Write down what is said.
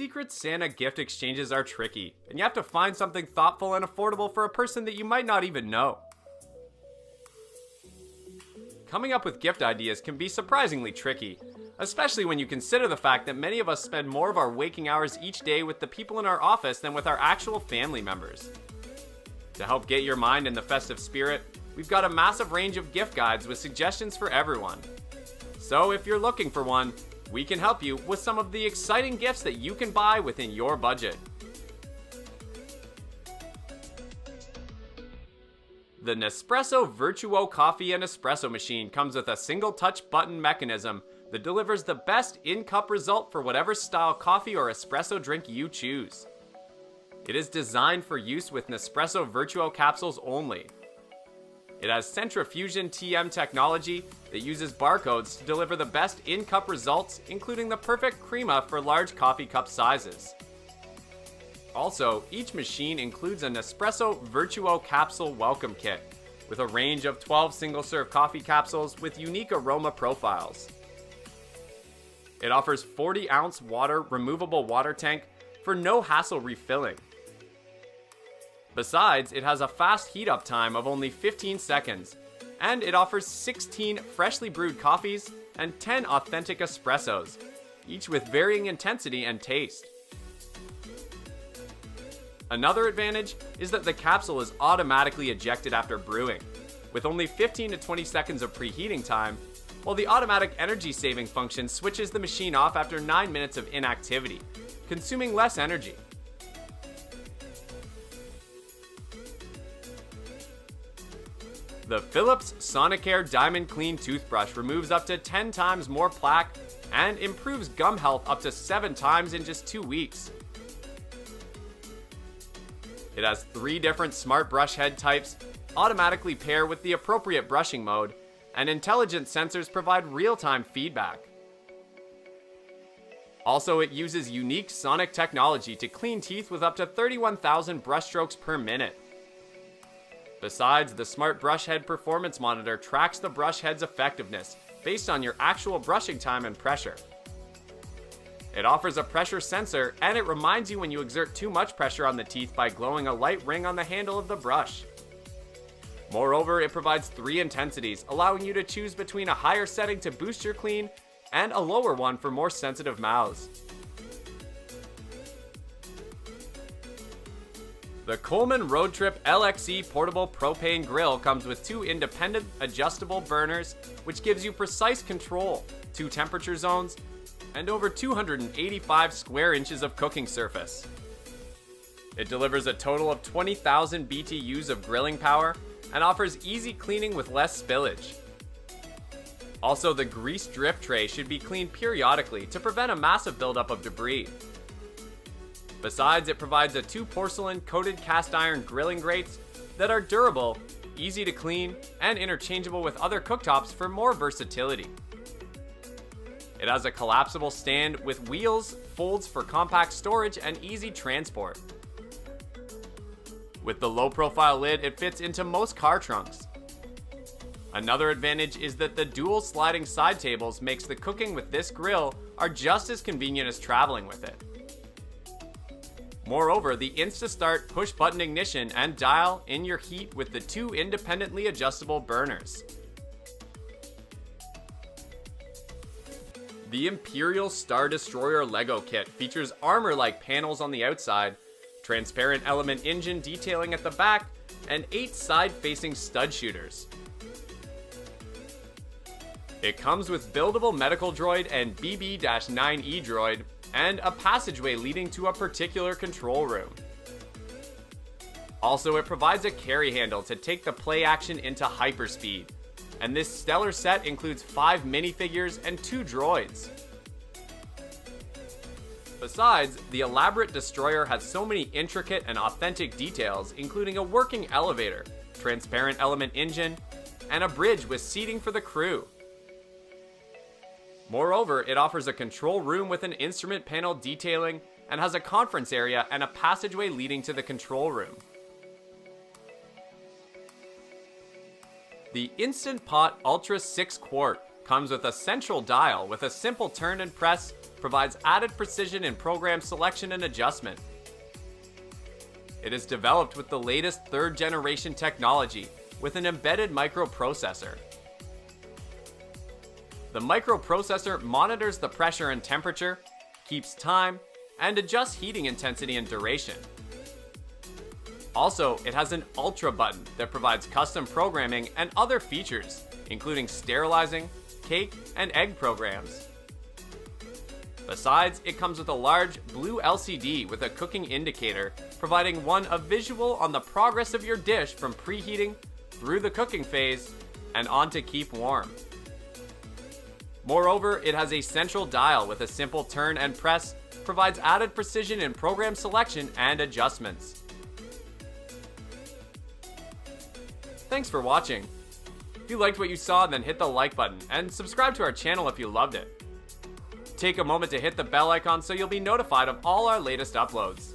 Secret Santa gift exchanges are tricky, and you have to find something thoughtful and affordable for a person that you might not even know. Coming up with gift ideas can be surprisingly tricky, especially when you consider the fact that many of us spend more of our waking hours each day with the people in our office than with our actual family members. To help get your mind in the festive spirit, we've got a massive range of gift guides with suggestions for everyone. So if you're looking for one, we can help you with some of the exciting gifts that you can buy within your budget. The Nespresso Virtuo Coffee and Espresso Machine comes with a single touch button mechanism that delivers the best in-cup result for whatever style coffee or espresso drink you choose. It is designed for use with Nespresso Virtuo capsules only. It has centrifusion TM technology that uses barcodes to deliver the best in-cup results, including the perfect crema for large coffee cup sizes. Also, each machine includes a Nespresso Virtuo capsule welcome kit with a range of 12 single-serve coffee capsules with unique aroma profiles. It offers 40-ounce removable water tank for no hassle refilling. Besides, it has a fast heat-up time of only 15 seconds, and it offers 16 freshly brewed coffees and 10 authentic espressos, each with varying intensity and taste. Another advantage is that the capsule is automatically ejected after brewing, with only 15 to 20 seconds of preheating time, while the automatic energy saving function switches the machine off after 9 minutes of inactivity, consuming less energy. The Philips Sonicare Diamond Clean Toothbrush removes up to 10 times more plaque and improves gum health up to 7 times in just 2 weeks. It has 3 different smart brush head types, automatically pair with the appropriate brushing mode, and intelligent sensors provide real-time feedback. Also, it uses unique sonic technology to clean teeth with up to 31,000 brushstrokes per minute. Besides, the Smart Brush Head Performance Monitor tracks the brush head's effectiveness based on your actual brushing time and pressure. It offers a pressure sensor, and it reminds you when you exert too much pressure on the teeth by glowing a light ring on the handle of the brush. Moreover, it provides 3 intensities, allowing you to choose between a higher setting to boost your clean and a lower one for more sensitive mouths. The Coleman Road Trip LXE Portable Propane Grill comes with 2 independent adjustable burners, which gives you precise control, 2 temperature zones, and over 285 square inches of cooking surface. It delivers a total of 20,000 BTUs of grilling power and offers easy cleaning with less spillage. Also, the grease drip tray should be cleaned periodically to prevent a massive buildup of debris. Besides, it provides a 2 porcelain coated cast iron grilling grates that are durable, easy to clean, and interchangeable with other cooktops for more versatility. It has a collapsible stand with wheels, folds for compact storage, and easy transport. With the low-profile lid, it fits into most car trunks. Another advantage is that the dual sliding side tables makes the cooking with this grill are just as convenient as traveling with it. Moreover, the Insta-Start push-button ignition and dial in your heat with the 2 independently adjustable burners. The Imperial Star Destroyer Lego kit features armor-like panels on the outside, transparent element engine detailing at the back, and 8 side-facing stud shooters. It comes with buildable medical droid and BB-9E droid, and a passageway leading to a particular control room. Also, it provides a carry handle to take the play action into hyperspeed, and this stellar set includes 5 minifigures and 2 droids. Besides, the elaborate destroyer has so many intricate and authentic details, including a working elevator, transparent element engine, and a bridge with seating for the crew. Moreover, it offers a control room with an instrument panel detailing and has a conference area and a passageway leading to the control room. The Instant Pot Ultra 6 Quart comes with a central dial with a simple turn and press, provides added precision in program selection and adjustment. It is developed with the latest 3rd generation technology with an embedded microprocessor. The microprocessor monitors the pressure and temperature, keeps time, and adjusts heating intensity and duration. Also, it has an Ultra button that provides custom programming and other features, including sterilizing, cake, and egg programs. Besides, it comes with a large blue LCD with a cooking indicator, providing a visual on the progress of your dish from preheating through the cooking phase and on to keep warm. Moreover, it has a central dial with a simple turn and press, provides added precision in program selection and adjustments. Thanks for watching. If you liked what you saw, then hit the like button and subscribe to our channel if you loved it. Take a moment to hit the bell icon so you'll be notified of all our latest uploads.